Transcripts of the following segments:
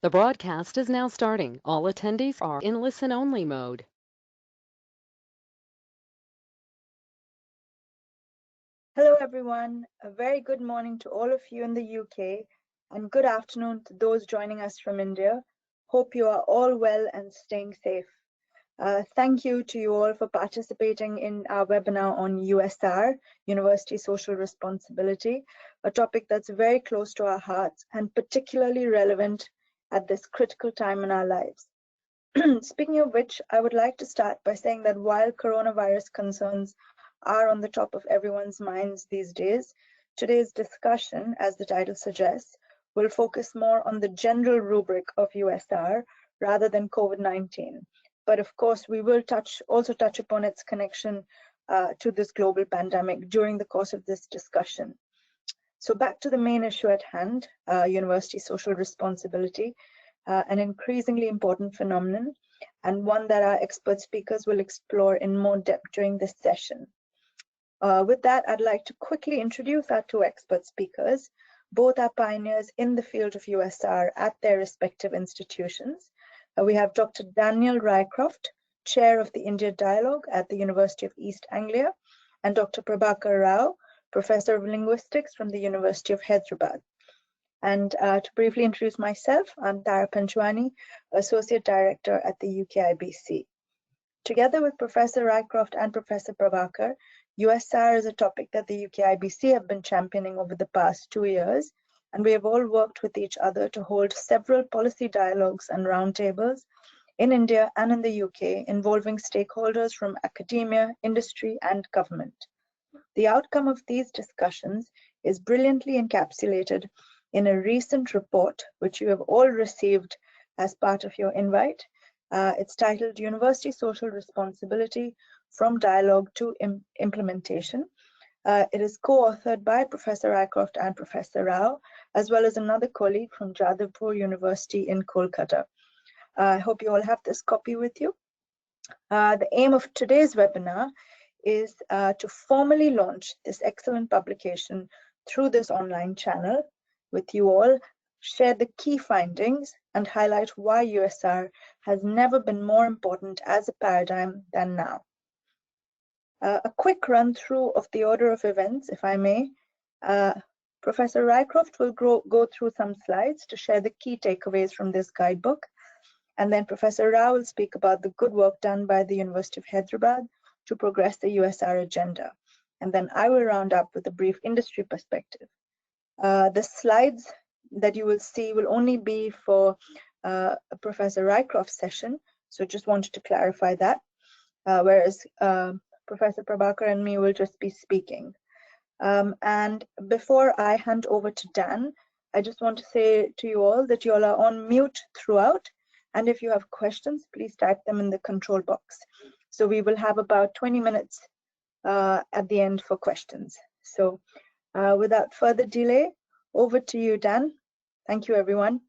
The broadcast is now starting. All attendees are in listen-only mode. Hello everyone, a very good morning to all of you in the UK and good afternoon to those joining us from India. Hope you are all well and staying safe. Thank you to you all for participating in our webinar on USR, University Social Responsibility, a topic that's very close to our hearts and particularly relevant at this critical time in our lives. Speaking of which, I would like to start by saying that while coronavirus concerns are on the top of everyone's minds these days, today's discussion, as the title suggests, will focus more on the general rubric of USR rather than COVID-19. But of course, we will also touch upon its connection to this global pandemic during the course of this discussion. So back to the main issue at hand, university social responsibility, an increasingly important phenomenon and one that our expert speakers will explore in more depth during this session. With that, I'd like to quickly introduce our two expert speakers. Both are pioneers in the field of USR at their respective institutions. We have Dr. Daniel Rycroft, Chair of the India Dialogue at the University of East Anglia, and Dr. Prabhakar AO, Professor of Linguistics from the University of Hyderabad. And to briefly introduce myself, I'm Tara Panchwani, Associate Director at the UK IBC. Together with Professor Rycroft and Professor Prabhakar, USR is a topic that the UK IBC have been championing over the past 2 years, and we have all worked with each other to hold several policy dialogues and roundtables in India and in the UK involving stakeholders from academia, industry, and government. The outcome of these discussions is brilliantly encapsulated in a recent report, which you have all received as part of your invite. It's titled University Social Responsibility from Dialogue to Implementation. It is co-authored by Professor Rycroft and Professor Rao, as well as another colleague from Jadavpur University in Kolkata. I hope you all have this copy with you. The aim of today's webinar is to formally launch this excellent publication through this online channel with you all, share the key findings, and highlight why USR has never been more important as a paradigm than now. A quick run through of the order of events, if I may. Professor Rycroft will go through some slides to share the key takeaways from this guidebook. And then Professor Rao will speak about the good work done by the University of Hyderabad to progress the USR agenda. And then I will round up with a brief industry perspective. The slides that you will see will only be for Professor Rycroft's session, so just wanted to clarify that, whereas Professor Prabhakar and me will just be speaking. And before I hand over to Dan, I just want to say to you all that you all are on mute throughout, and if you have questions, please type them in the control box. So we will have about 20 minutes at the end for questions. So without further delay, over to you, Dan. Thank you, everyone.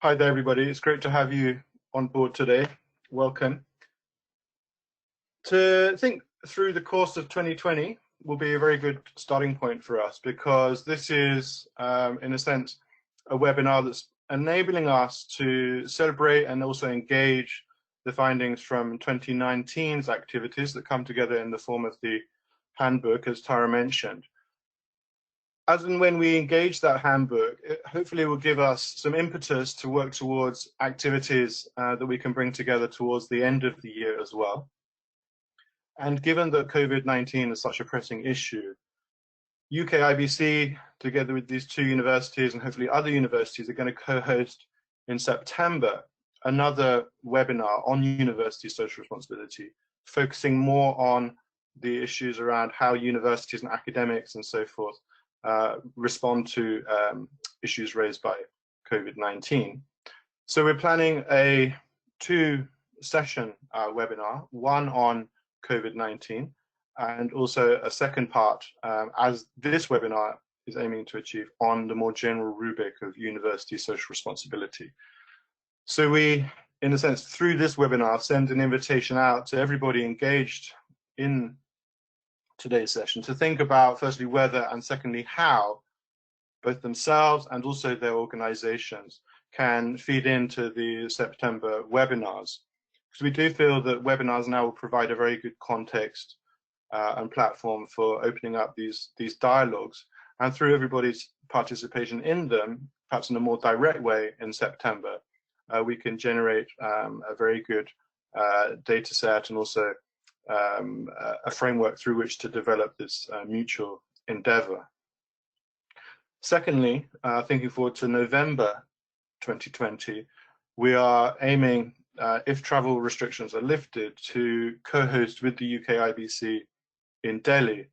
Hi there, everybody. It's great to have you on board today. Welcome. To think through the course of 2020 will be a very good starting point for us, because this is, in a sense, a webinar that's enabling us to celebrate and also engage the findings from 2019's activities that come together in the form of the handbook, as Tara mentioned. As and when we engage that handbook, it hopefully will give us some impetus to work towards activities that we can bring together towards the end of the year as well. And given that COVID-19 is such a pressing issue, UK IBC, together with these two universities and hopefully other universities, are going to co-host in September another webinar on university social responsibility, focusing more on the issues around how universities and academics and so forth respond to issues raised by COVID-19. So we're planning a two-session webinar, one on COVID-19 and also a second part, as this webinar is aiming to achieve, on the more general rubric of university social responsibility. So we, in a sense, through this webinar, send an invitation out to everybody engaged in today's session to think about, firstly, whether, and secondly, how both themselves and also their organizations, can feed into the September webinars. Because we do feel that webinars now will provide a very good context and platform for opening up these dialogues. And through everybody's participation in them, perhaps in a more direct way in September, we can generate a very good data set and also a framework through which to develop this mutual endeavor. Secondly, thinking forward to November 2020, we are aiming, if travel restrictions are lifted, to co-host with the UK IBC in Delhi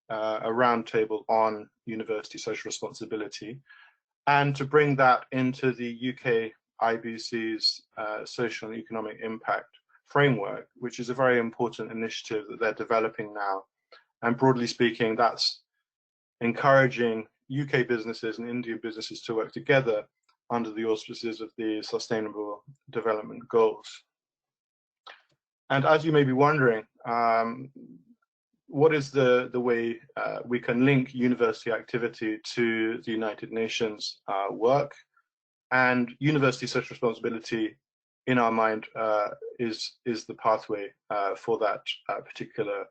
a roundtable on university social responsibility, and to bring that into the UK IBC's social and economic impact framework, which is a very important initiative that they're developing now. And broadly speaking, that's encouraging UK businesses and Indian businesses to work together under the auspices of the Sustainable Development Goals. And as you may be wondering, what is the way we can link university activity to the United Nations work? And university social responsibility, in our mind, is the pathway for that particular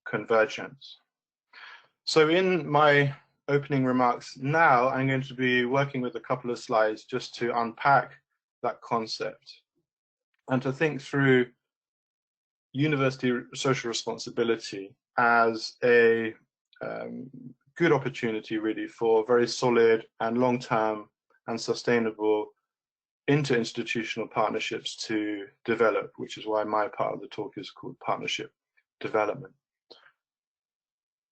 convergence. So in my opening remarks now, I'm going to be working with a couple of slides just to unpack that concept and to think through university social responsibility as a good opportunity really for very solid and long-term and sustainable inter-institutional partnerships to develop, which is why my part of the talk is called Partnership Development.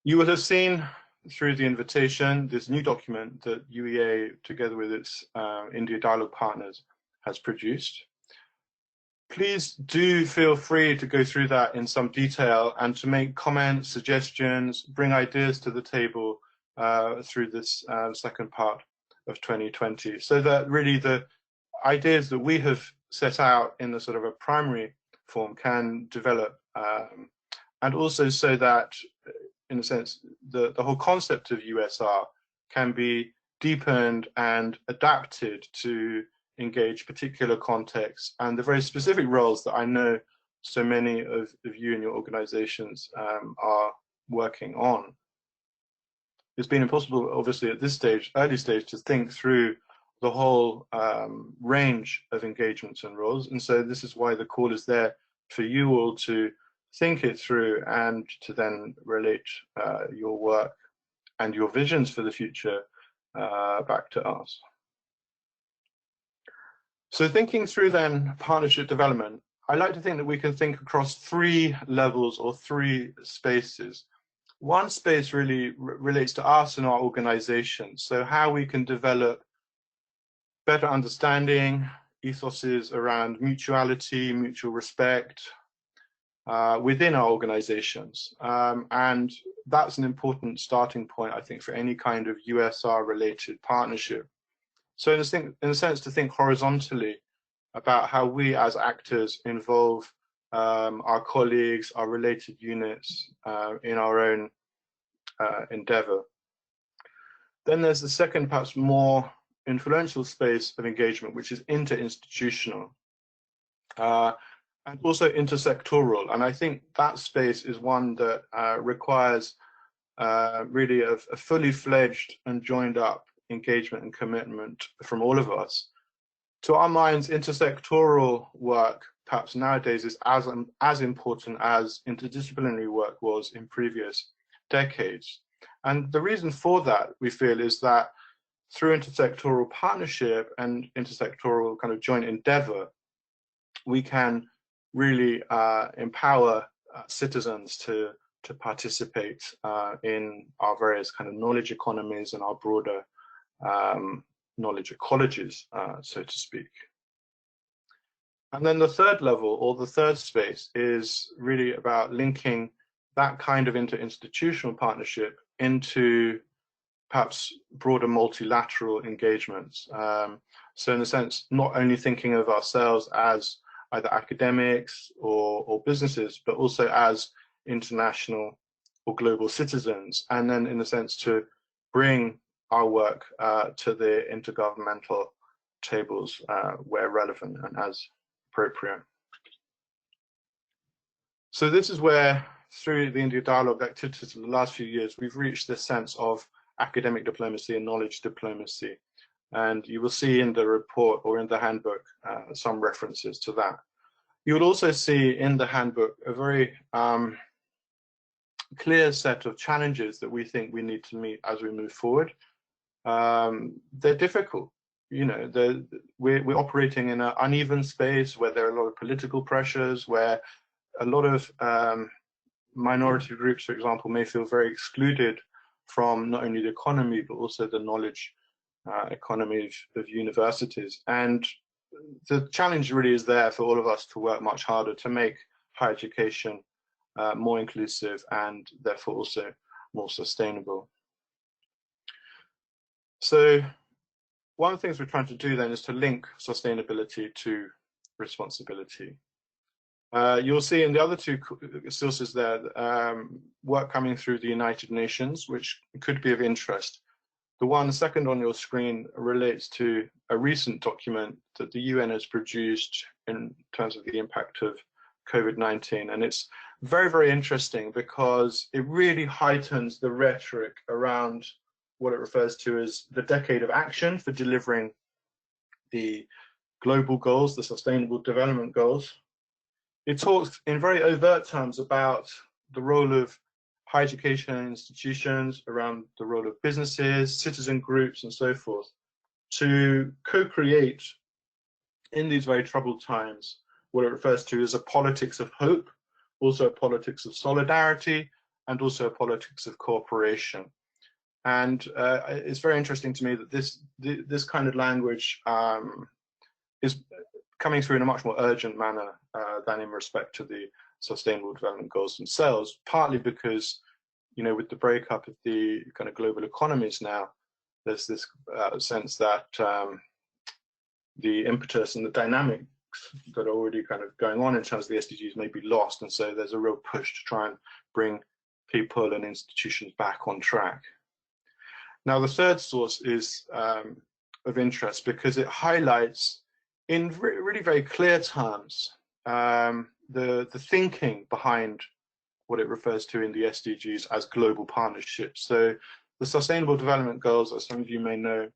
You will have seen through the invitation this new document that UEA, together with its India Dialogue partners, has produced. Please do feel free to go through that in some detail and to make comments, suggestions, bring ideas to the table through this second part of 2020, so that really the ideas that we have set out in the sort of a primary form can develop, and also so that, in a sense, the whole concept of USR can be deepened and adapted to engage particular contexts and the very specific roles that I know so many of you and your organizations are working on. It's been impossible, obviously, at this stage, early stage, to think through the whole range of engagements and roles. And so this is why the call is there for you all to think it through and to then relate your work and your visions for the future back to us. So thinking through then partnership development, I like to think that we can think across three levels or three spaces. One space really relates to us and our organization. So how we can develop better understanding, ethoses around mutuality, mutual respect within our organizations. And that's an important starting point, I think, for any kind of USR related partnership. So in a sense, to think horizontally about how we as actors involve our colleagues, our related units in our own endeavor. Then there's the second, perhaps more influential space of engagement, which is interinstitutional and also intersectoral. And I think that space is one that requires really a fully fledged and joined up engagement and commitment from all of us. To our minds, intersectoral work perhaps nowadays is as important as interdisciplinary work was in previous decades. And the reason for that, we feel, is that through intersectoral partnership and intersectoral kind of joint endeavor, we can really empower citizens to participate in our various kind of knowledge economies and our broader knowledge ecologies, so to speak. And then the third level, or the third space, is really about linking that kind of interinstitutional partnership into perhaps broader multilateral engagements. So in a sense, not only thinking of ourselves as either academics or businesses, but also as international or global citizens, and then in a sense to bring our work to the intergovernmental tables where relevant and as appropriate. So this is where, through the India Dialogue activities of the last few years, we've reached this sense of academic diplomacy and knowledge diplomacy. And you will see in the report or in the handbook some references to that. You will also see in the handbook a very clear set of challenges that we think we need to meet as we move forward. They're difficult. You know, we're operating in an uneven space where there are a lot of political pressures, where a lot of minority groups, for example, may feel very excluded from not only the economy, but also the knowledge economy of universities. And the challenge really is there for all of us to work much harder to make higher education more inclusive and therefore also more sustainable. So one of the things we're trying to do then is to link sustainability to responsibility. You'll see in the other two sources there work coming through the United Nations, which could be of interest. The one second on your screen relates to a recent document that the UN has produced in terms of the impact of COVID-19. And it's very, very interesting because it really heightens the rhetoric around what it refers to as the decade of action for delivering the global goals, the sustainable development goals. It talks in very overt terms about the role of higher education institutions, around the role of businesses, citizen groups, and so forth, to co-create in these very troubled times what it refers to as a politics of hope, also a politics of solidarity, and also a politics of cooperation. And it's very interesting to me that this kind of language is coming through in a much more urgent manner than in respect to the Sustainable Development Goals themselves, partly because, you know, with the breakup of the kind of global economies now, there's this sense that the impetus and the dynamics that are already kind of going on in terms of the SDGs may be lost, and so there's a real push to try and bring people and institutions back on track. Now, the third source is of interest because it highlights in really very clear terms the thinking behind what it refers to in the SDGs as global partnerships. So the Sustainable Development Goals, as some of you may know,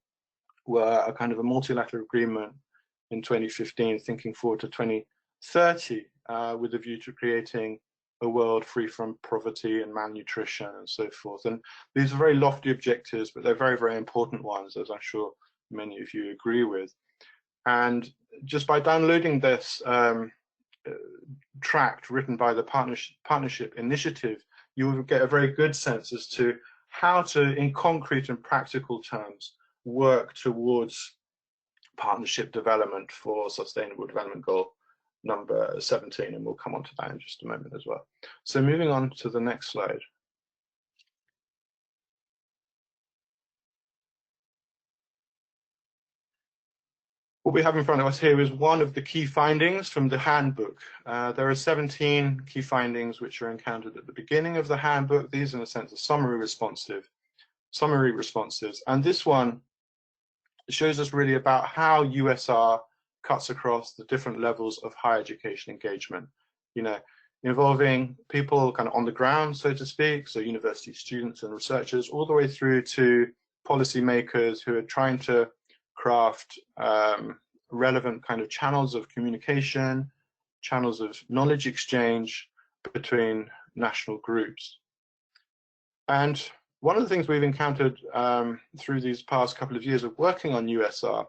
were a kind of a multilateral agreement in 2015, thinking forward to 2030, with a view to creating a world free from poverty and malnutrition and so forth. And these are very lofty objectives, but they're very, very important ones, as I'm sure many of you agree with. And just by downloading this tract written by the Partnership Initiative, you will get a very good sense as to how to, in concrete and practical terms, work towards partnership development for Sustainable Development Goal number 17, and we'll come on to that in just a moment as well. So moving on to the next slide. What we have in front of us here is one of the key findings from the handbook. There are 17 key findings which are encountered at the beginning of the handbook. These, in a sense, are summary responses. And this one shows us really about how USR cuts across the different levels of higher education engagement, you know, involving people kind of on the ground, so to speak, so university students and researchers, all the way through to policymakers who are trying to craft relevant kind of channels of communication, channels of knowledge exchange between national groups. And one of the things we've encountered through these past couple of years of working on USR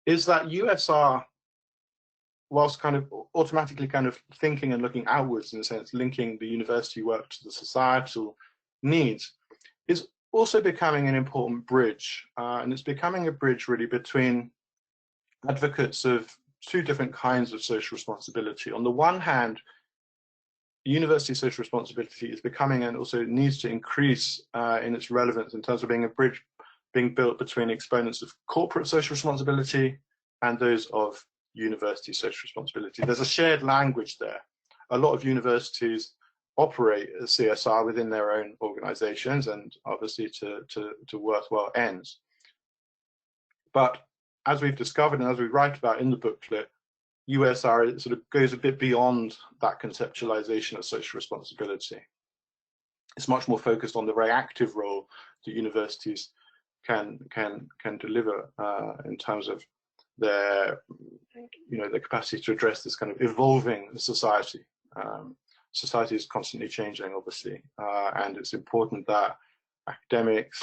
is that USR, whilst kind of automatically kind of thinking and looking outwards, in a sense, linking the university work to the societal needs, is also becoming an important bridge. And it's becoming a bridge really between advocates of two different kinds of social responsibility. On the one hand, university social responsibility is becoming and also needs to increase in its relevance in terms of being a bridge being built between exponents of corporate social responsibility and those of university social responsibility. There's a shared language there. A lot of universities operate CSR within their own organizations and obviously to worthwhile ends. But as we've discovered and as we write about in the booklet, USR sort of goes a bit beyond that conceptualization of social responsibility. It's much more focused on the very active role that universities can deliver in terms of their, their capacity to address this kind of evolving society. Society is constantly changing, obviously, and it's important that academics,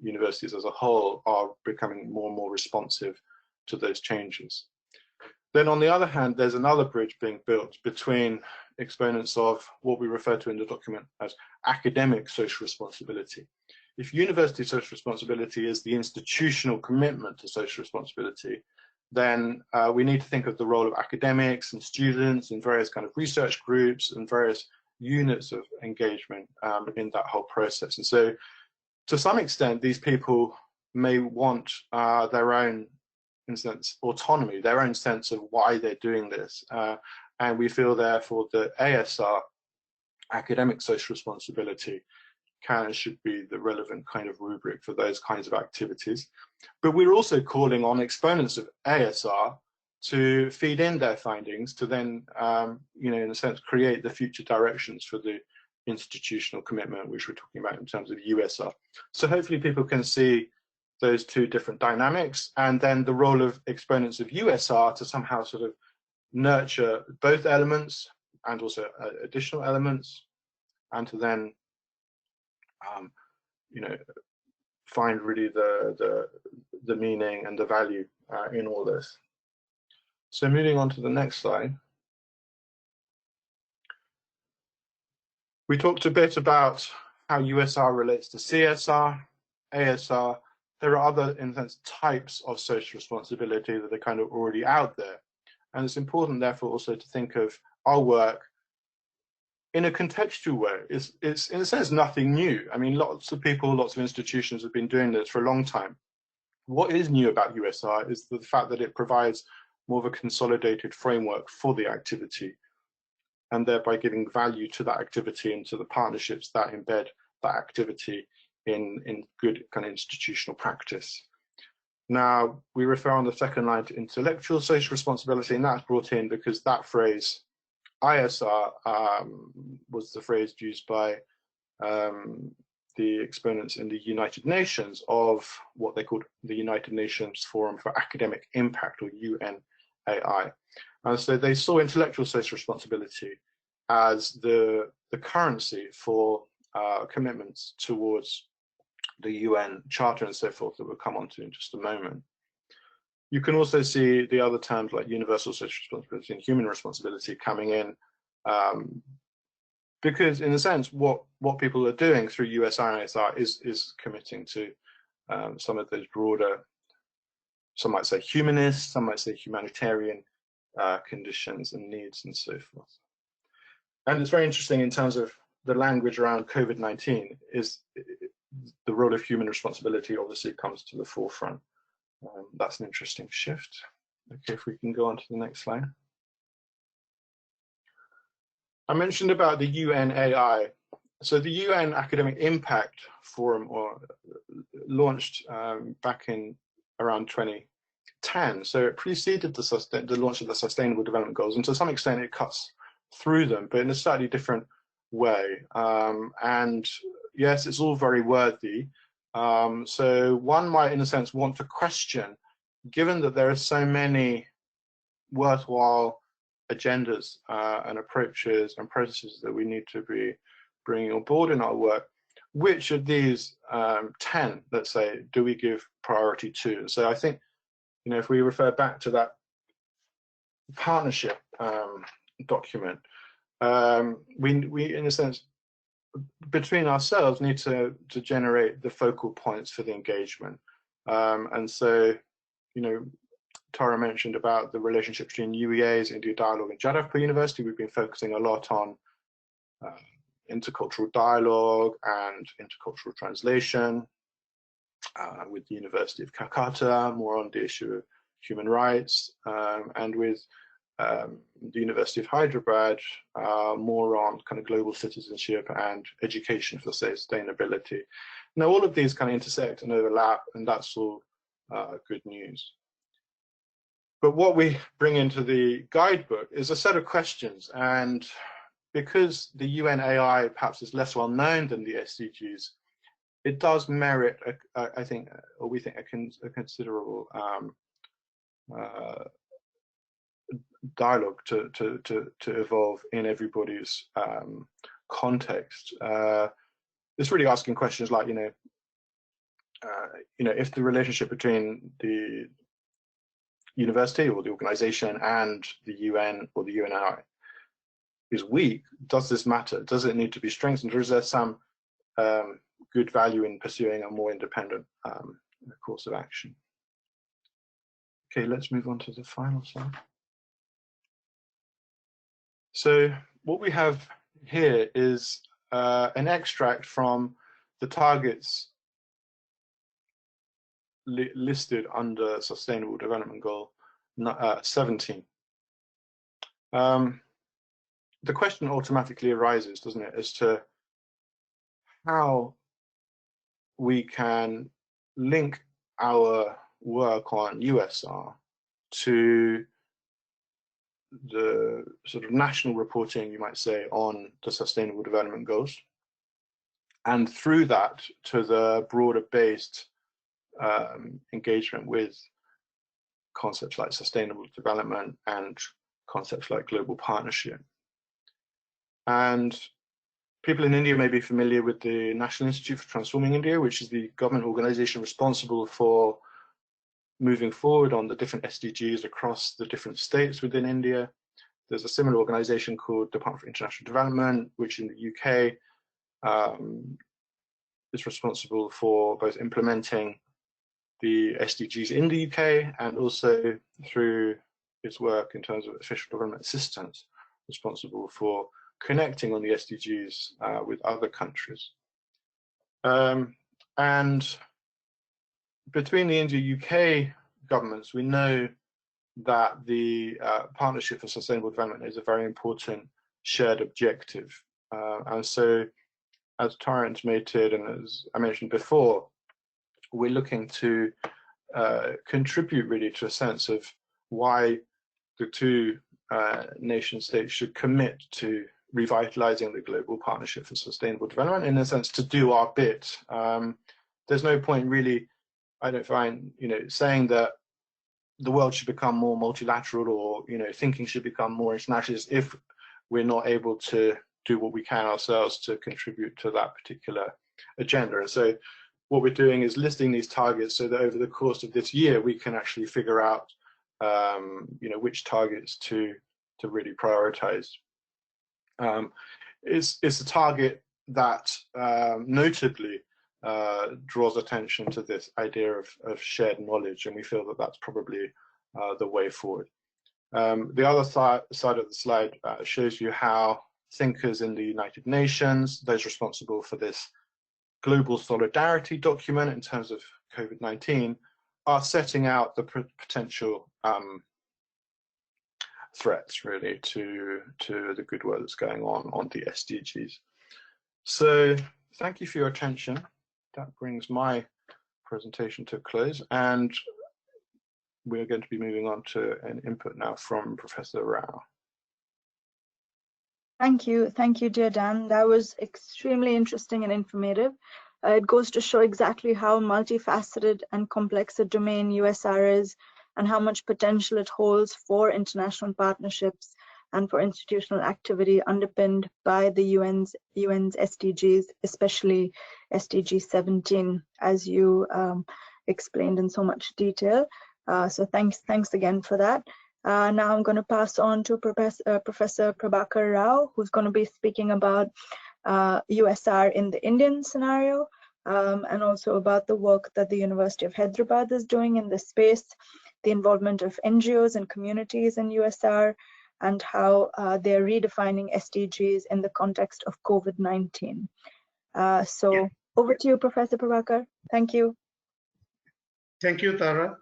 universities as a whole, are becoming more and more responsive to those changes. Then on the other hand, there's another bridge being built between exponents of what we refer to in the document as academic social responsibility. If university social responsibility is the institutional commitment to social responsibility, then we need to think of the role of academics and students and various kind of research groups and various units of engagement in that whole process. And so to some extent, these people may want their own, in a sense, autonomy, their own sense of why they're doing this. And we feel, therefore, that ASR, academic social responsibility, can and should be the relevant kind of rubric for those kinds of activities. But we're also calling on exponents of ASR to feed in their findings to then, in a sense, create the future directions for the institutional commitment, which we're talking about in terms of USR. So hopefully people can see those two different dynamics, and then the role of exponents of USR to somehow sort of nurture both elements and also additional elements, and to then find really the meaning and the value in all this. So moving on to the next slide. We talked a bit about how USR relates to CSR, ASR. There are other, in a sense, types of social responsibility that are kind of already out there. And it's important, therefore, also to think of our work in a contextual way. It's in a sense, nothing new. I mean, lots of people, lots of institutions have been doing this for a long time. What is new about USR is the fact that it provides more of a consolidated framework for the activity, and thereby giving value to that activity and to the partnerships that embed that activity in good kind of institutional practice. Now, we refer on the second line to intellectual social responsibility, and that's brought in because that phrase, ISR, was the phrase used by the exponents in the United Nations of what they called the United Nations Forum for Academic Impact, or UNAI. And so they saw intellectual social responsibility as the currency for commitments towards the UN Charter and so forth that we'll come on to in just a moment. You can also see the other terms like universal social responsibility and human responsibility coming in, because in a sense, what people are doing through USR and ASR is committing to some of those broader, some might say humanist, some might say humanitarian conditions and needs and so forth. And it's very interesting in terms of the language around COVID-19 is the role of human responsibility obviously comes to the forefront. That's an interesting shift. Okay, if we can go on to the next slide. I mentioned about the UNAI. So the UN Academic Impact Forum launched back in around 2010. So it preceded the launch of the Sustainable Development Goals, and to some extent it cuts through them, but in a slightly different way. And yes, it's all very worthy. So one might, in a sense, want to question, given that there are so many worthwhile agendas and approaches and processes that we need to be bringing on board in our work, which of these 10, let's say, do we give priority to? So I think, if we refer back to that partnership document, we in a sense, between ourselves, need to generate the focal points for the engagement. And so, Tara mentioned about the relationship between UEAs, India Dialogue, and Jadavpur University. We've been focusing a lot on intercultural dialogue and intercultural translation with the University of Calcutta, more on the issue of human rights, and with the University of Hyderabad, more on kind of global citizenship and education for sustainability. Now, all of these kind of intersect and overlap, and that's all good news. But what we bring into the guidebook is a set of questions, and because the UN AI perhaps is less well known than the SDGs, it does merit, I think, or we think, a considerable dialogue to evolve in everybody's context. It's really asking questions like, if the relationship between the university or the organization and the UN or the UNI is weak, does this matter? Does it need to be strengthened, or is there some good value in pursuing a more independent course of action? Okay, let's move on to the final slide. So what we have here is an extract from the targets listed under Sustainable Development Goal 17. The question automatically arises, doesn't it, as to how we can link our work on USR to the sort of national reporting, you might say, on the Sustainable Development Goals, and through that to the broader based engagement with concepts like sustainable development and concepts like global partnership. And people in India may be familiar with the National Institute for Transforming India, which is the government organization responsible for moving forward on the different SDGs across the different states within India. There's a similar organization called Department for International Development, which in the UK is responsible for both implementing the SDGs in the UK and also through its work in terms of official government assistance, responsible for connecting on the SDGs with other countries. And between the India-UK governments, we know that the Partnership for Sustainable Development is a very important shared objective. And so, as Tara intimated, and as I mentioned before, we're looking to contribute really to a sense of why the two nation states should commit to revitalizing the global partnership for sustainable development, in a sense to do our bit. There's no point really, I don't find, saying that the world should become more multilateral or, thinking should become more internationalist if we're not able to do what we can ourselves to contribute to that particular agenda. And so what we're doing is listing these targets so that over the course of this year, we can actually figure out, which targets to really prioritize. It's a target that notably draws attention to this idea of shared knowledge, and we feel that that's probably the way forward. The other side of the slide shows you how thinkers in the United Nations, those responsible for this global solidarity document in terms of COVID-19, are setting out the potential threats really to the good work that's going on the SDGs. So thank you for your attention. That brings my presentation to a close, and we're going to be moving on to an input now from Professor Rao. Thank you, dear Dan. That was extremely interesting and informative. It goes to show exactly how multifaceted and complex a domain USR is, and how much potential it holds for international partnerships and for institutional activity underpinned by the UN's SDGs, especially SDG 17, as you explained in so much detail. So thanks again for that. Now I'm going to pass on to Professor Prabhakar Rao, who's going to be speaking about USR in the Indian scenario, and also about the work that the University of Hyderabad is doing in this space, the involvement of NGOs and communities in USR, and how they're redefining SDGs in the context of COVID-19. Over to you, Professor Prabhakar. Thank you. Thank you, Tara.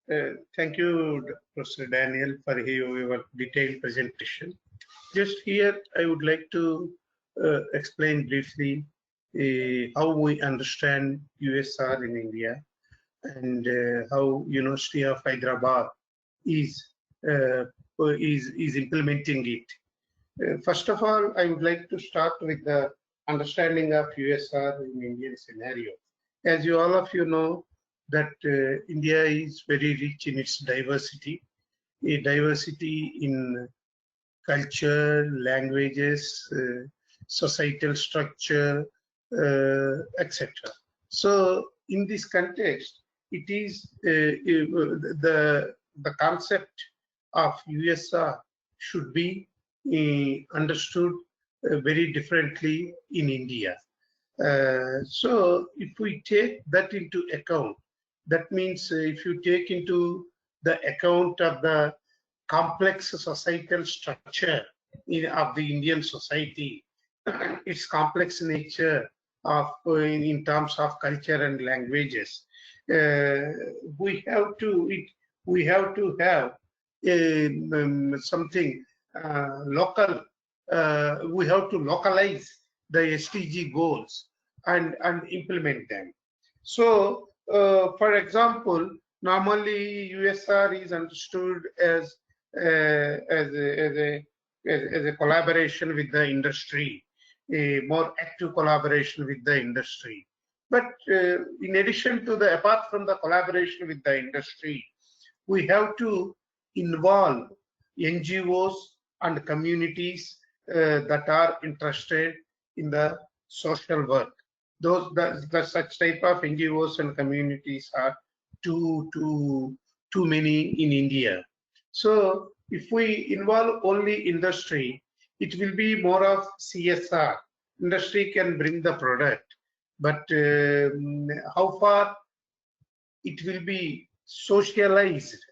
Thank you, Professor Daniel, for your detailed presentation. Just here, I would like to explain briefly how we understand USR in India and how University of Hyderabad is implementing it. First of all, I would like to start with the understanding of USR in Indian scenario. As you all of you know, that India is very rich in its diversity, a diversity in culture, languages, societal structure, etc. So in this context, it is the concept of USR should be understood very differently in India. So if we take that into account, that means if you take into the account of the complex societal structure of the Indian society, its complex nature of in terms of culture and languages, we have to have something local. We have to localize the SDG goals and implement them. So, for example, normally USR is understood as a collaboration with the industry, a more active collaboration with the industry. But in addition to apart from the collaboration with the industry, we have to involve NGOs and communities that are interested in the social work. The such type of NGOs and communities are too many in India. So if we involve only industry, it will be more of CSR. Industry can bring the product, but how far it will be socialized,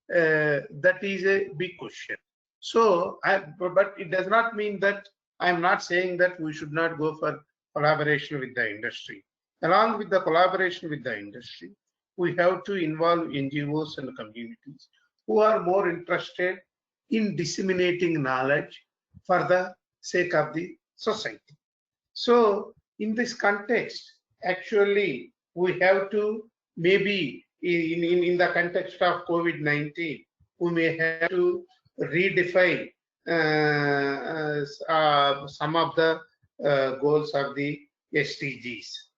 that is a big question. So, but it does not mean that I'm not saying that we should not go for collaboration with the industry. Along with the collaboration with the industry, we have to involve NGOs and communities who are more interested in disseminating knowledge for the sake of the society. So in this context, actually, we have to maybe in the context of COVID-19, we may have to redefine some of the goals of the SDGs.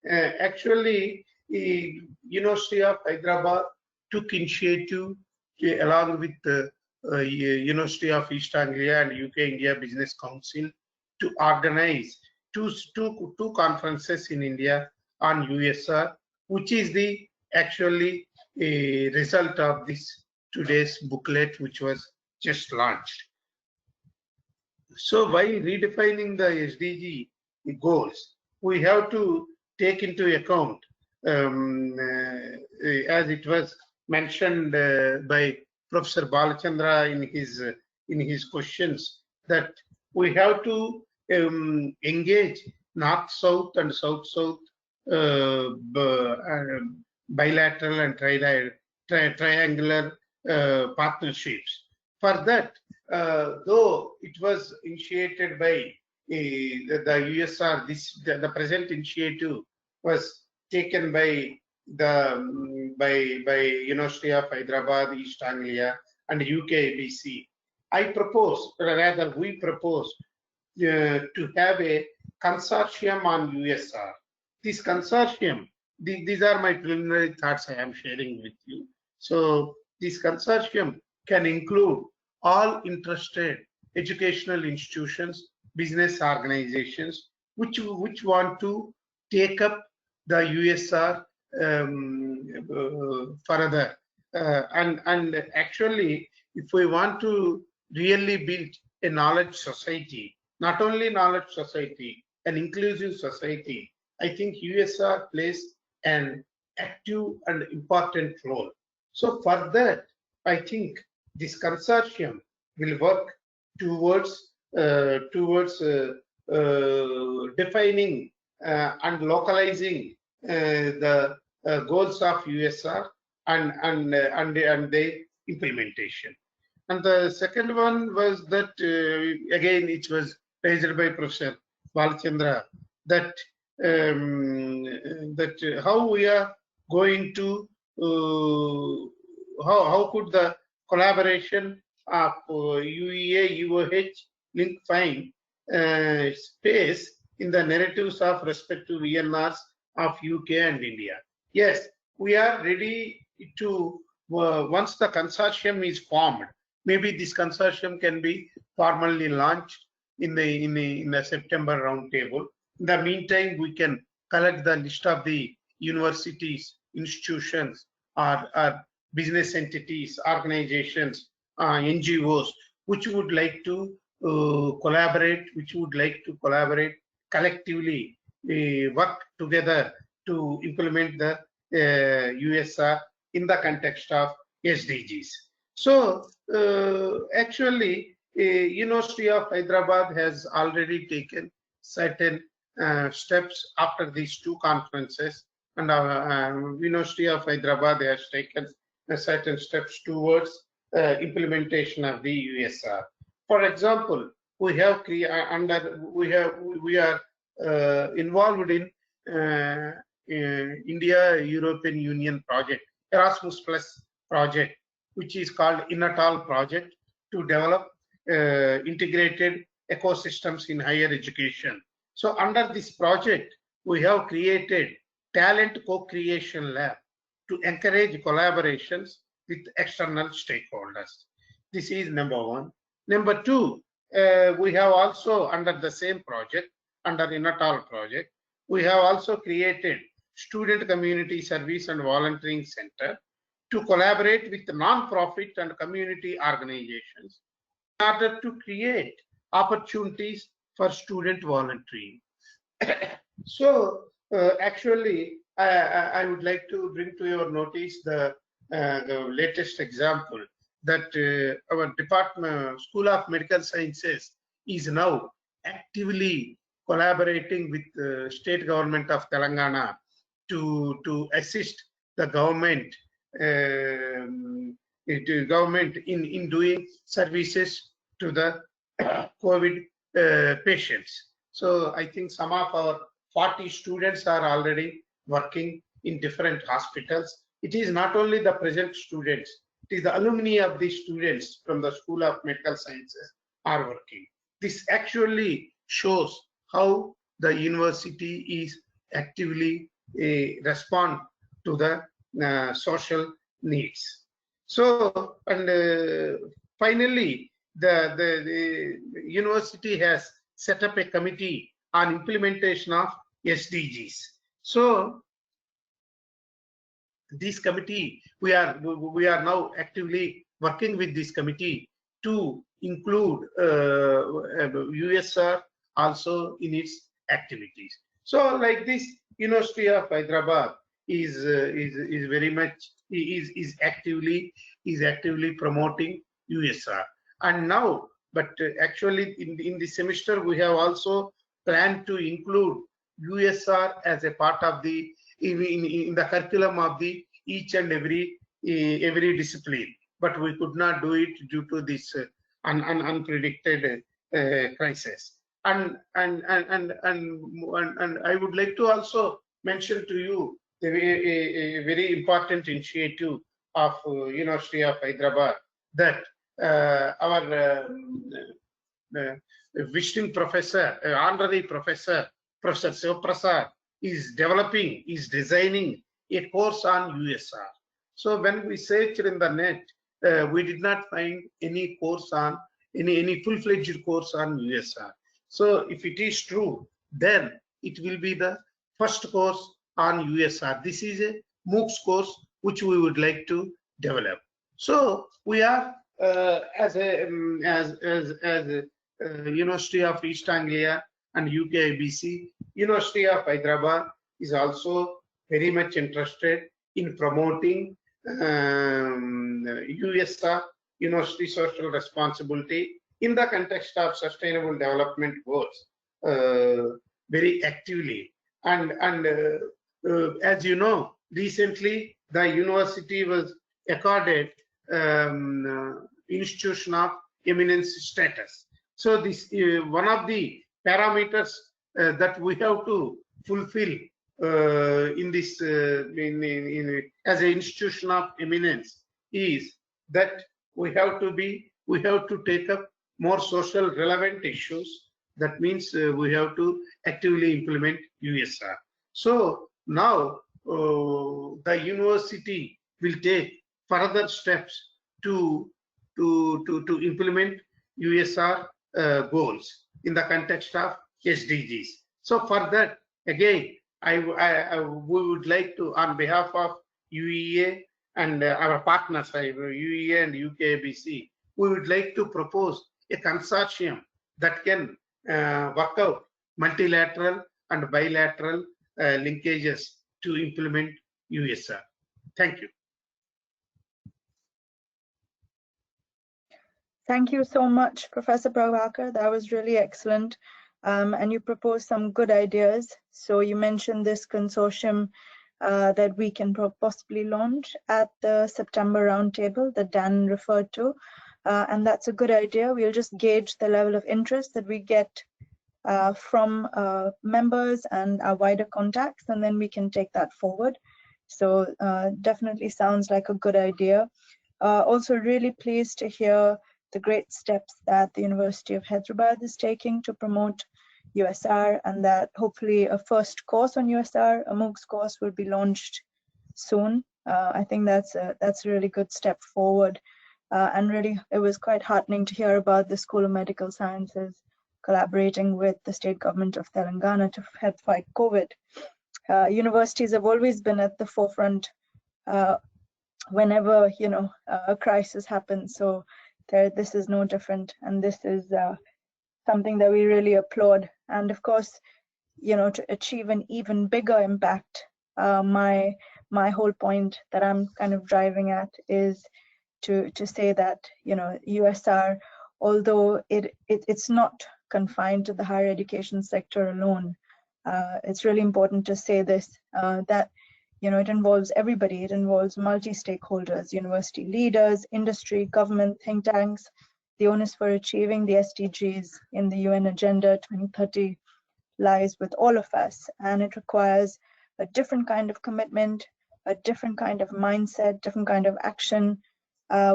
Actually, University of Hyderabad took initiative along with the University of East Anglia and UK India Business Council to organize two conferences in India on USR, which is the actually a result of this today's booklet, which was just launched. So while redefining the SDG goals, we have to take into account, as it was mentioned by Professor Balachandra in his questions, that we have to engage North-South and South-South bilateral and triangular partnerships. For that, though it was initiated by the USR, the present initiative was taken by University of Hyderabad, East Anglia, and UK IBC. We propose to have a consortium on USR. This consortium, these are my preliminary thoughts I am sharing with you. So this consortium can include all interested educational institutions, business organizations, which want to take up the USR further. And actually, if we want to really build a knowledge society, not only knowledge society, an inclusive society, I think USR plays an active and important role. So for that, I think this consortium will work towards defining and localizing the goals of USR and the implementation. And the second one was that again it was raised by Professor Balchandra, that how we are going to how could the collaboration of UEA UOH link find space in the narratives of respective VNRs of UK and India. Yes, we are ready to once the consortium is formed, maybe this consortium can be formally launched in the September roundtable. In the meantime, we can collect the list of the universities, institutions, or business entities, organizations, NGOs, which would like to collaborate, collectively, work together to implement the USR in the context of SDGs. So actually, University of Hyderabad has already taken certain steps after these two conferences, and University of Hyderabad has taken certain steps towards implementation of the USR. For example, we have we are involved in India European Union project, Erasmus Plus project, which is called INATAL project, to develop integrated ecosystems in higher education. So under this project, we have created talent co-creation lab to encourage collaborations with external stakeholders. This is number one. Number two, we have also under the same project, under INATAL project, we have also created Student Community Service and Volunteering Center to collaborate with non-profit and community organizations in order to create opportunities for student volunteering. So actually, I would like to bring to your notice the latest example that our department, School of Medical Sciences, is now actively collaborating with the state government of Telangana to assist the government in doing services to the COVID patients. So I think some of our 40 students are already working in different hospitals. It is not only the present students, it is the alumni of these students from the School of Medical Sciences are working. This actually shows how the university is actively respond to the social needs. So, and finally, the university has set up a committee on implementation of SDGs. So, this committee, we are now actively working with this committee to include USR also in its activities. So, like this, University of Hyderabad is very much is actively promoting USR. And now, but actually in the semester we have also planned to include USR as a part of the in the curriculum of the each and every discipline. But we could not do it due to this unpredicted crisis. And I would like to also mention to you a very important initiative of University of Hyderabad, that our visiting professor, honorary professor, Professor Sivaprasad, is designing a course on USR. So when we searched in the net, we did not find any course on any full-fledged course on USR. So if it is true, then it will be the first course on USR. This is a MOOCs course which we would like to develop. So we are as University of East Anglia and UK IBC, University of Hyderabad is also very much interested in promoting USR, University Social Responsibility, in the context of Sustainable Development Goals very actively. And as you know, recently the university was accorded institution of eminence status. So this one of the parameters that we have to fulfill in this as an institution of eminence is that we have to take up more social relevant issues. That means we have to actively implement USR. So now the university will take further steps to implement USR goals in the context of SDGs. So for that, again, we would like to, on behalf of UEA and our partners, UEA and UKIBC, we would like to propose a consortium that can work out multilateral and bilateral linkages to implement USR. Thank you. Thank you so much, Professor Prabhakar. That was really excellent. And you proposed some good ideas. So you mentioned this consortium that we can possibly launch at the September roundtable that Dan referred to. And that's a good idea. We'll just gauge the level of interest that we get from members and our wider contacts, and then we can take that forward. So definitely sounds like a good idea. Also really pleased to hear the great steps that the University of Hyderabad is taking to promote USR, and that hopefully a first course on USR, a MOOCs course, will be launched soon. I think that's a really good step forward. And really, it was quite heartening to hear about the School of Medical Sciences collaborating with the state government of Telangana to help fight COVID. Universities have always been at the forefront whenever a crisis happens. So this is no different, and this is something that we really applaud. And of course, to achieve an even bigger impact, my whole point that I'm kind of driving at is to say that USR, although it's not confined to the higher education sector alone, it's really important to say this, that it involves everybody. It involves multi-stakeholders, university leaders, industry, government, think tanks. The onus for achieving the SDGs in the UN Agenda 2030 lies with all of us, and it requires a different kind of commitment, a different kind of mindset, different kind of action,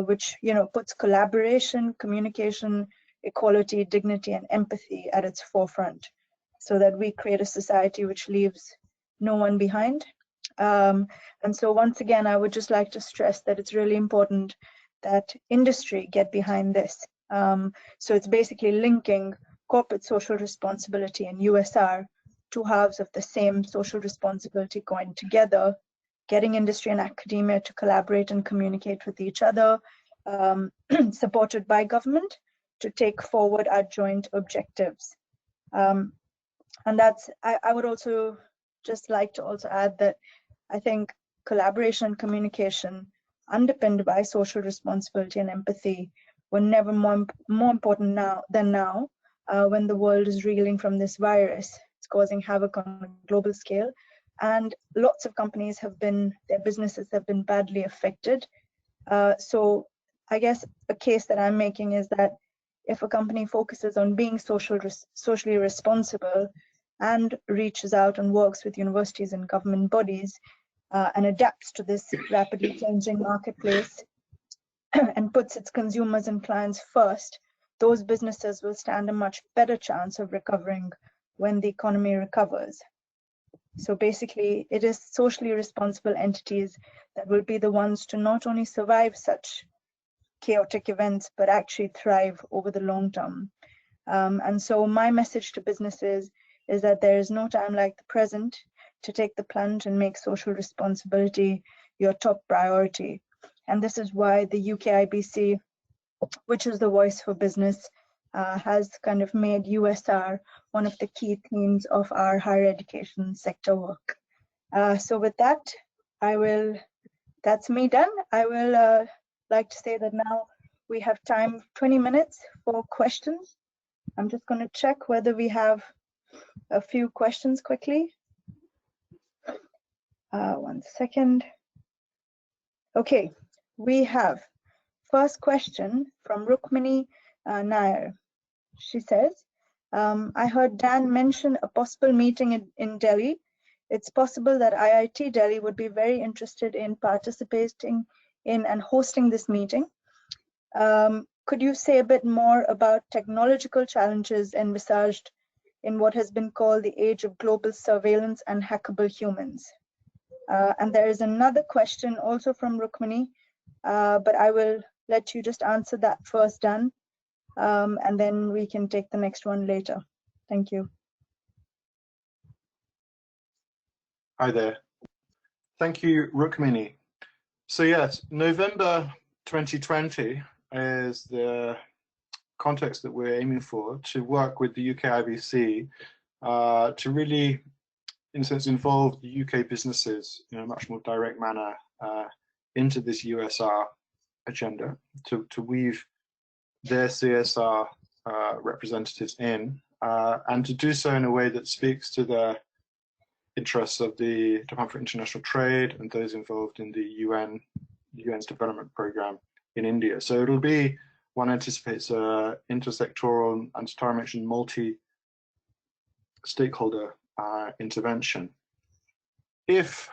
which puts collaboration, communication, equality, dignity, and empathy at its forefront, so that we create a society which leaves no one behind. And so once again, I would just like to stress that it's really important that industry get behind this. So it's basically linking corporate social responsibility and USR, two halves of the same social responsibility coin together, getting industry and academia to collaborate and communicate with each other, supported by government, to take forward our joint objectives. And I would also just like to also add that I think collaboration and communication underpinned by social responsibility and empathy were never more important now than now, when the world is reeling from this virus. It's causing havoc on a global scale, and lots of companies their businesses have been badly affected. So I guess a case that I'm making is that if a company focuses on being socially responsible and reaches out and works with universities and government bodies, and adapts to this rapidly changing marketplace and puts its consumers and clients first, those businesses will stand a much better chance of recovering when the economy recovers. So basically, it is socially responsible entities that will be the ones to not only survive such chaotic events, but actually thrive over the long term. And so my message to businesses is that there is no time like the present to take the plunge and make social responsibility your top priority. And this is why the UKIBC, which is the voice for business, has kind of made USR one of the key themes of our higher education sector work. So with that, that's me done. I will like to say that now we have time, 20 minutes for questions. I'm just going to check whether we have a few questions quickly. 1 second. Okay, we have first question from Rukmini Nair. She says, I heard Dan mention a possible meeting in Delhi. It's possible that IIT Delhi would be very interested in participating in and hosting this meeting. Could you say a bit more about technological challenges envisaged in what has been called the age of global surveillance and hackable humans? And there is another question also from Rukmini, but I will let you just answer that first, Dan, and then we can take the next one later. Thank you. Hi there. Thank you, Rukmini. So yes, November 2020 is the context that we're aiming for to work with the UK IBC to really, in a sense, involve the UK businesses in a much more direct manner into this USR agenda, to weave their CSR representatives in, and to do so in a way that speaks to the interests of the Department for International Trade and those involved in the UN's development program in India. So it'll be, one anticipates, intersectoral and, as Tara mentioned, multi-stakeholder intervention. If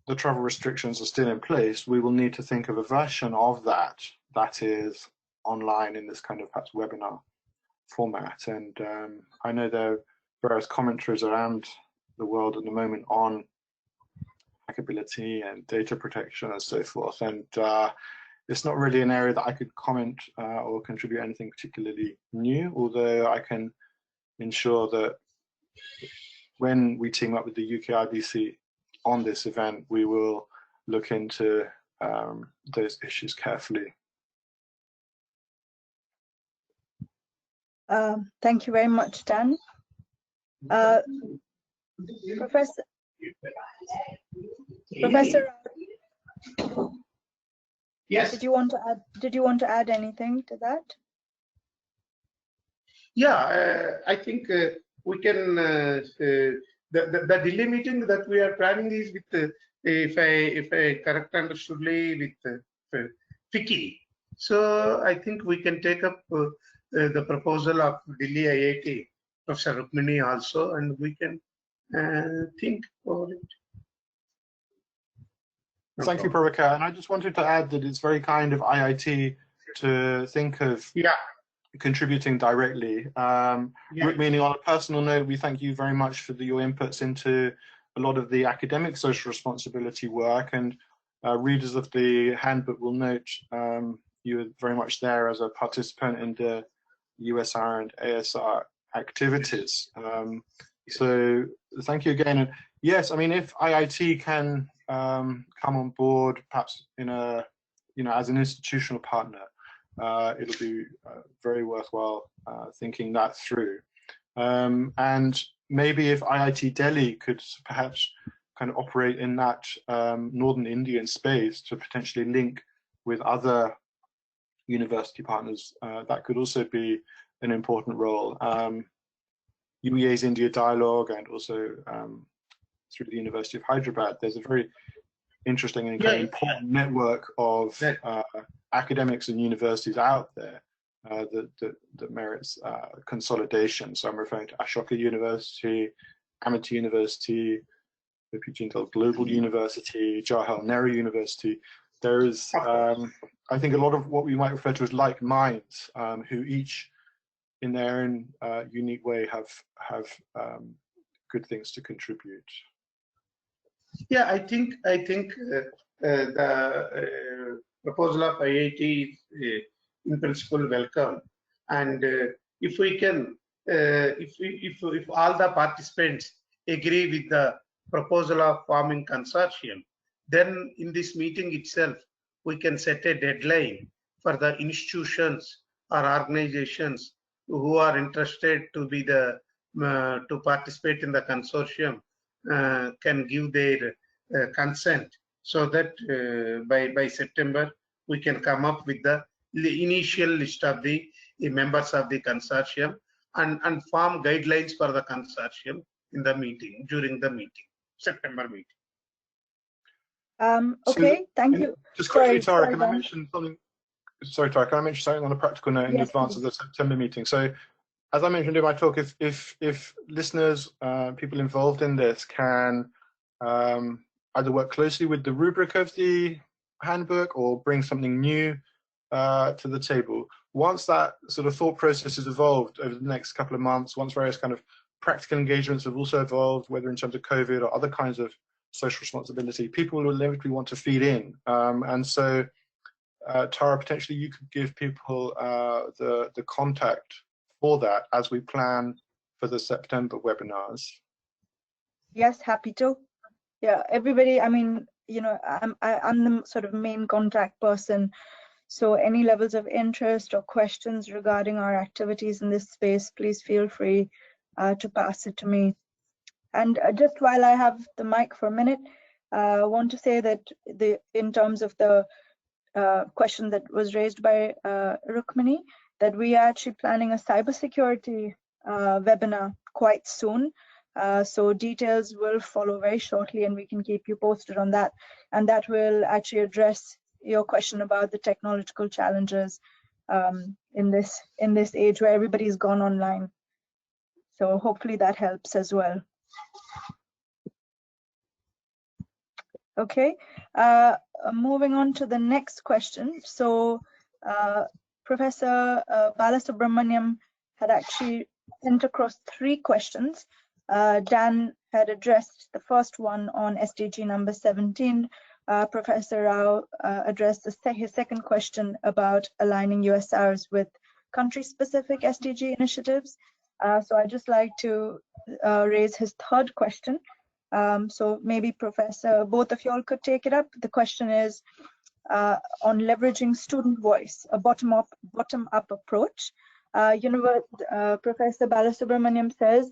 the travel restrictions are still in place, we will need to think of a version of that is online in this kind of perhaps webinar format. And I know there are various commentaries around the world at the moment on hackability and data protection and so forth. And it's not really an area that I could comment or contribute anything particularly new, although I can ensure that when we team up with the UK IBC on this event, we will look into those issues carefully. Thank you very much, Dan. Professor, Yes. Did you want to add anything to that? Yeah, I think we can. The Delhi meeting that we are planning is with, if I correct understoodly, with FICCI. So I think we can take up the proposal of Delhi IIT, Professor Rukmini also, and we can think about it. Thank you, Prabhakar. And I just wanted to add that it's very kind of IIT to think of contributing directly. Rukmini, on a personal note, we thank you very much for your inputs into a lot of the academic social responsibility work, and readers of the handbook will note you were very much there as a participant in the USR and ASR activities. So thank you again. And yes, I mean, if IIT can come on board, perhaps in a, as an institutional partner, it'll be very worthwhile thinking that through. And maybe if IIT Delhi could perhaps kind of operate in that northern Indian space to potentially link with other university partners, that could also be an important role. UEA's India Dialogue, and also through the University of Hyderabad, there's a very interesting and important network of academics and universities out there that merits consolidation. So I'm referring to Ashoka University, Amity University, the Jindal Global University, Jawaharlal Nehru University. There is, I think, a lot of what we might refer to as like minds, who each, in their own unique way, have good things to contribute. Yeah, I think the proposal of IIT is in principle welcome, and if we can, if all the participants agree with the proposal of forming consortium, then in this meeting itself we can set a deadline for the institutions or organizations who are interested to be the to participate in the consortium can give their consent, so that by September we can come up with the initial list of the members of the consortium and form guidelines for the consortium in the meeting, during the meeting, September meeting. Okay, thank you. Just quickly, Tara, Sorry, can I Dan. mention something? Sorry, Tara, can I mention something on a practical note in Yes, advance please. of the September meeting? So, as I mentioned in my talk, if listeners, people involved in this can either work closely with the rubric of the handbook or bring something new to the table, once that sort of thought process has evolved over the next couple of months, once various kind of practical engagements have also evolved, whether in terms of COVID or other kinds of social responsibility, people will inevitably want to feed in. And so, Tara, potentially you could give people the contact for that as we plan for the September webinars. Yes, happy to. Yeah, everybody, I mean, you know, I'm the sort of main contact person. So any levels of interest or questions regarding our activities in this space, please feel free to pass it to me. And just while I have the mic for a minute, I want to say that in terms of the question that was raised by Rukmini, that we are actually planning a cybersecurity webinar quite soon. So details will follow very shortly, and we can keep you posted on that. And that will actually address your question about the technological challenges in this age where everybody's gone online. So hopefully that helps as well. Okay, moving on to the next question. So Professor Balasubramaniam had actually sent across 3 questions. Dan had addressed the first one on SDG number 17. Professor Rao addressed his second question about aligning USRs with country-specific SDG initiatives. So I'd just like to raise his third question. So maybe Professor, both of y'all could take it up. The question is on leveraging student voice, a bottom-up approach. Professor Balasubramaniam says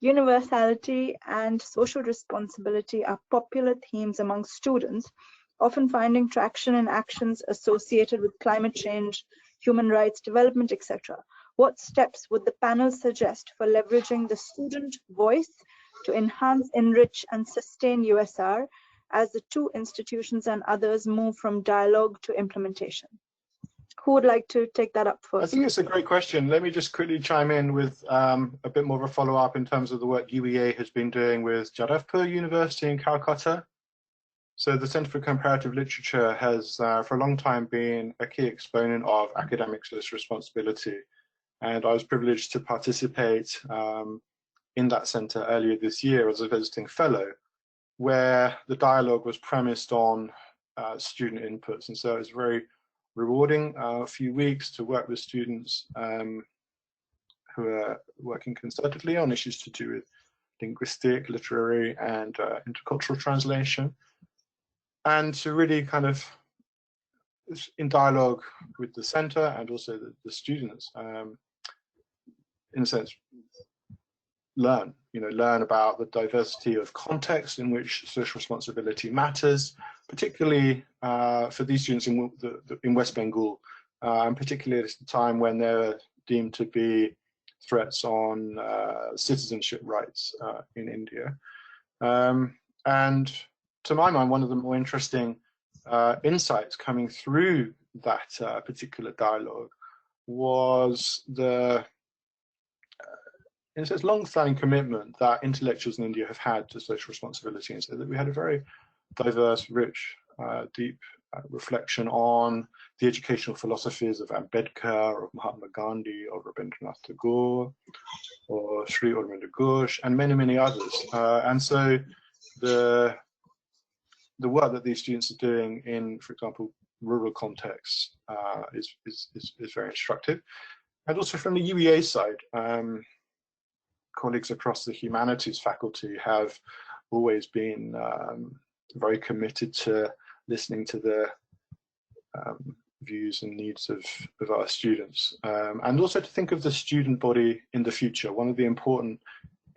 universality and social responsibility are popular themes among students, often finding traction in actions associated with climate change, human rights development, etc. What steps would the panel suggest for leveraging the student voice to enhance, enrich, and sustain USR as the 2 institutions and others move from dialogue to implementation? Who would like to take that up first? I think it's a great question. Let me just quickly chime in with a bit more of a follow-up in terms of the work UEA has been doing with Jadavpur University in Calcutta. So the Center for Comparative Literature has for a long time been a key exponent of academic social responsibility. And I was privileged to participate in that center earlier this year as a visiting fellow, where the dialogue was premised on student inputs. And so it was very rewarding few weeks to work with students who are working concertedly on issues to do with linguistic, literary, and intercultural translation, and to really kind of, in dialogue with the center and also the students, in a sense, learn about the diversity of context in which social responsibility matters, particularly for these students in West Bengal, and particularly at a time when they're deemed to be threats on citizenship rights in India. And to my mind, one of the more interesting insights coming through that particular dialogue was the in a sense, long-standing commitment that intellectuals in India have had to social responsibility, and so that we had a very diverse, rich, deep reflection on the educational philosophies of Ambedkar, of Mahatma Gandhi, of Rabindranath Tagore, or Sri Aurobindo Ghosh, and many, many others. And so the work that these students are doing in, for example, rural contexts is very instructive. And also from the UEA side, colleagues across the humanities faculty have always been very committed to listening to the views and needs of our students, and also to think of the student body in the future. One of the important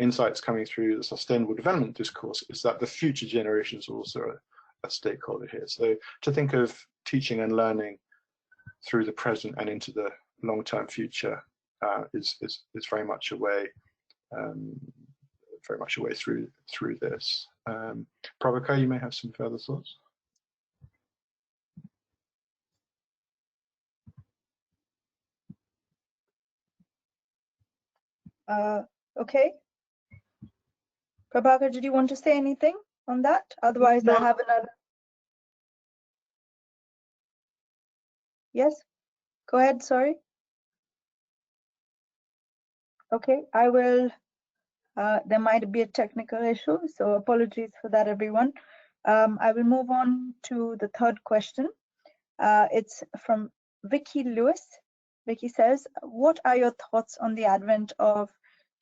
insights coming through the sustainable development discourse is that the future generations are also a stakeholder here. So to think of teaching and learning through the present and into the long-term future is very much a way very much a way through this. Prabhakar, you may have some further thoughts. Okay. Prabhakar, did you want to say anything on that? Otherwise, No. I have another. Yes, go ahead, sorry. Okay, I will. There might be a technical issue, so apologies for that, everyone. I will move on to the third question. It's from Vicky Lewis. Vicky says, what are your thoughts on the advent of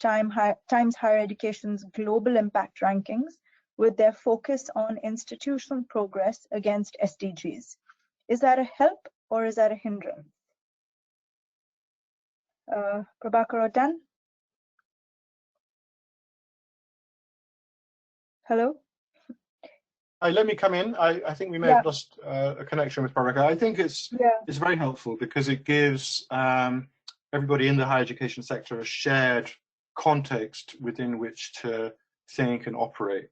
Times Higher Education's global impact rankings with their focus on institutional progress against SDGs? Is that a help or is that a hindrance? Prabhakar or Dan? Hello? Let me come in. I think we may have lost a connection with Prabhakar. I think it's very helpful because it gives everybody in the higher education sector a shared context within which to think and operate.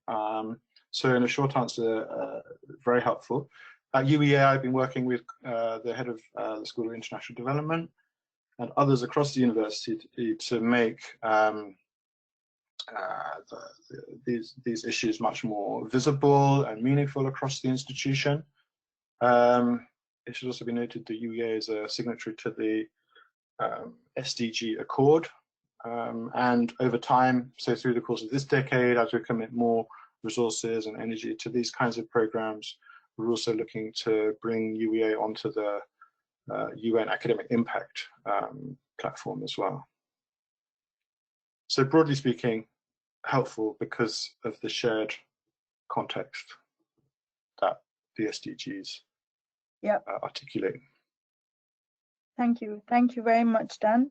So in a short answer, very helpful. At UEA, I've been working with the head of the School of International Development and others across the university to make these issues much more visible and meaningful across the institution. It should also be noted that UEA is a signatory to the SDG Accord, and over time, so through the course of this decade, as we commit more resources and energy to these kinds of programs, we're also looking to bring UEA onto the UN Academic Impact platform as well. So broadly speaking, helpful because of the shared context that the SDGs articulate. Thank you very much, Dan.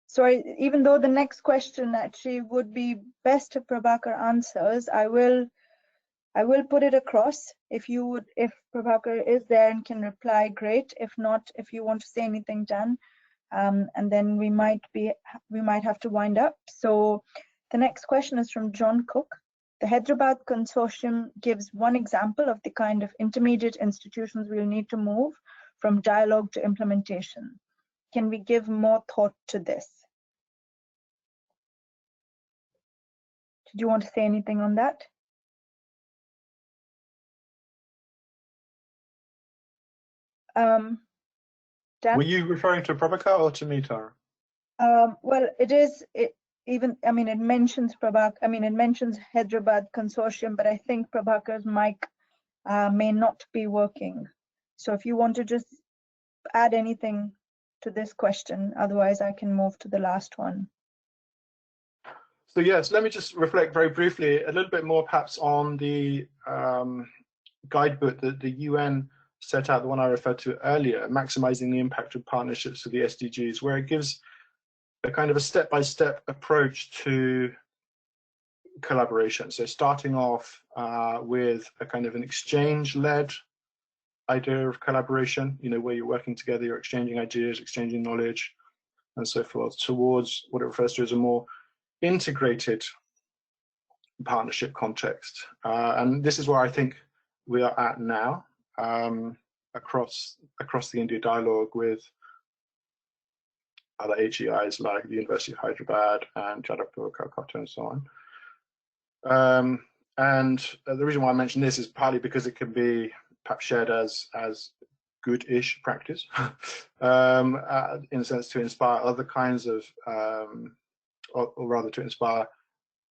Sorry, even though the next question actually would be best if Prabhakar answers, I will put it across. If Prabhakar is there and can reply, great. If not, if you want to say anything, Dan, and then we might have to wind up. So the next question is from John Cook. The Hyderabad Consortium gives one example of the kind of intermediate institutions we'll need to move from dialogue to implementation. Can we give more thought to this? Did you want to say anything on that? Dan? Were you referring to Prabhakar or to me, Tara? Well, it mentions it mentions Hyderabad Consortium, but I think Prabhakar's mic may not be working. So if you want to just add anything to this question, otherwise I can move to the last one. So yes, let me just reflect very briefly a little bit more perhaps on the guidebook that the UN set out, the one I referred to earlier, maximizing the impact of partnerships for the SDGs, where it gives a kind of a step-by-step approach to collaboration. So starting off with a kind of an exchange-led idea of collaboration, where you're working together, you're exchanging ideas, exchanging knowledge, and so forth, towards what it refers to as a more integrated partnership context. And this is where I think we are at now, across the India dialogue with other HEIs like the University of Hyderabad and Jaipur, Calcutta, and so on. And the reason why I mention this is partly because it can be perhaps shared as good-ish practice, in a sense to inspire other kinds of, or rather to inspire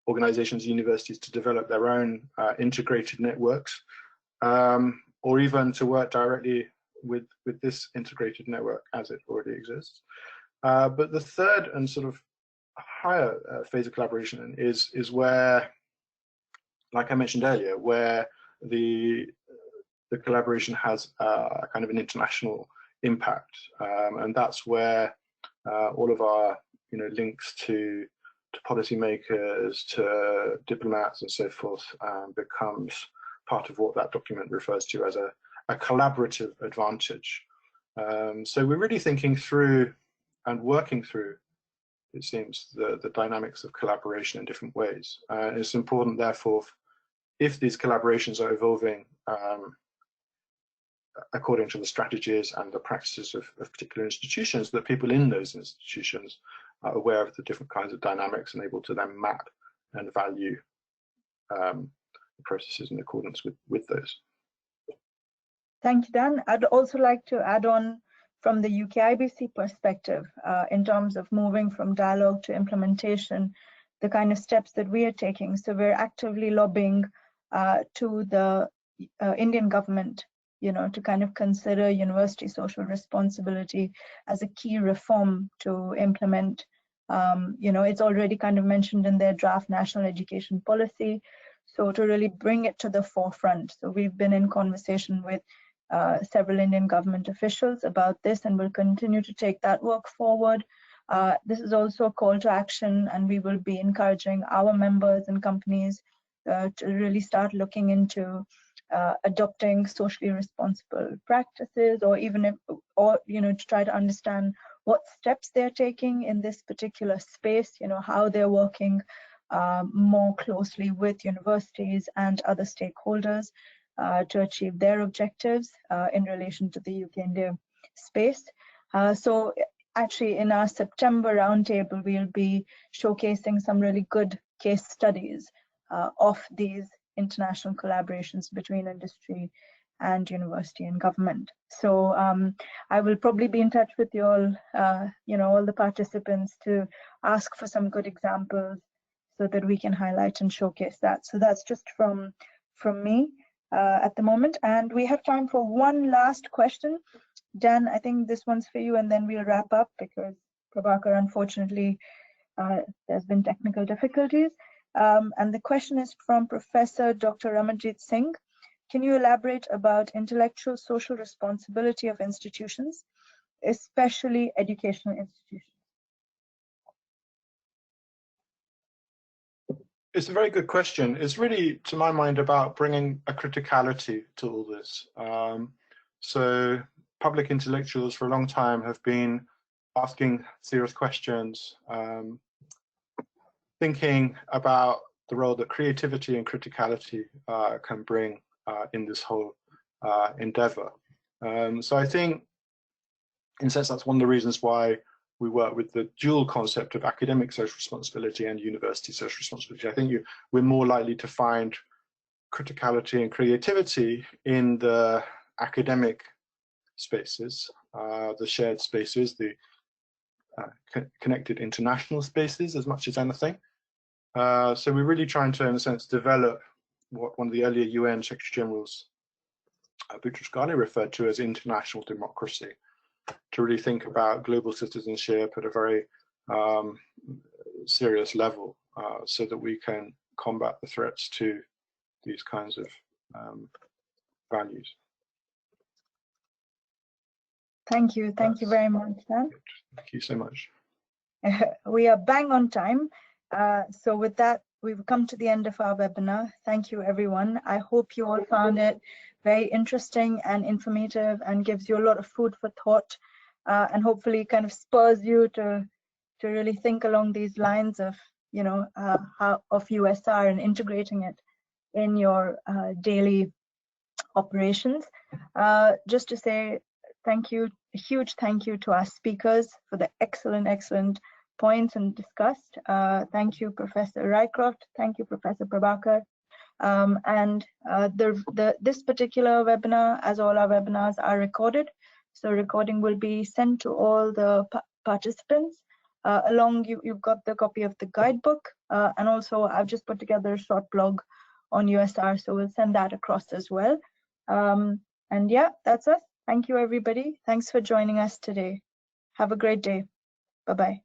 organizations, universities to develop their own integrated networks, or even to work directly with this integrated network as it already exists. But the third and sort of higher phase of collaboration is where, like I mentioned earlier, where the collaboration has a kind of an international impact, and that's where all of our links to policymakers, to diplomats, and so forth becomes part of what that document refers to as a collaborative advantage. So we're really thinking through and working through it seems, the dynamics of collaboration in different ways. It's important, therefore, if these collaborations are evolving according to the strategies and the practices of particular institutions, that people in those institutions are aware of the different kinds of dynamics and able to then map and value the processes in accordance with those. Thank you, Dan. I'd also like to add on from the UK IBC perspective, in terms of moving from dialogue to implementation, the kind of steps that we are taking. So we're actively lobbying to the Indian government, to kind of consider university social responsibility as a key reform to implement. It's already kind of mentioned in their draft national education policy. So to really bring it to the forefront. So we've been in conversation with several Indian government officials about this, and we'll continue to take that work forward. This is also a call to action, and we will be encouraging our members and companies to really start looking into adopting socially responsible practices, or even to try to understand what steps they're taking in this particular space, how they're working more closely with universities and other stakeholders to achieve their objectives in relation to the UK-India space. So actually in our September roundtable, we'll be showcasing some really good case studies of these international collaborations between industry and university and government. So I will probably be in touch with you all, all the participants, to ask for some good examples so that we can highlight and showcase that. So that's just from me at the moment. And we have time for one last question. Dan, I think this one's for you, and then we'll wrap up because Prabhakar, unfortunately, there's been technical difficulties. And the question is from Professor Dr. Ramanjit Singh. Can you elaborate about intellectual social responsibility of institutions, especially educational institutions? It's a very good question. It's really, to my mind, about bringing a criticality to all this. So public intellectuals for a long time have been asking serious questions, thinking about the role that creativity and criticality can bring in this whole endeavor. So I think, in a sense, that's one of the reasons why we work with the dual concept of academic social responsibility and university social responsibility. I think we're more likely to find criticality and creativity in the academic spaces, the shared spaces, the connected international spaces as much as anything. So we're really trying to, in a sense, develop what one of the earlier UN Secretary Generals, Boutros Ghali, referred to as international democracy, to really think about global citizenship at a very serious level, so that we can combat the threats to these kinds of values. Thank you very much, Dan. Thank you so much. We are bang on time. So with that, we've come to the end of our webinar. Thank you, everyone. I hope you all found it very interesting and informative, and gives you a lot of food for thought, and hopefully kind of spurs you to really think along these lines of, of USR and integrating it in your daily operations. Just to say thank you, a huge thank you to our speakers for the excellent points and discussed. Thank you, Professor Rycroft. Thank you, Professor Prabhakar. This particular webinar, as all our webinars, are recorded. So recording will be sent to all the participants. You've got the copy of the guidebook, and also I've just put together a short blog on USR, so we'll send that across as well. And yeah, that's us. Thank you, everybody. Thanks for joining us today. Have a great day. Bye-bye.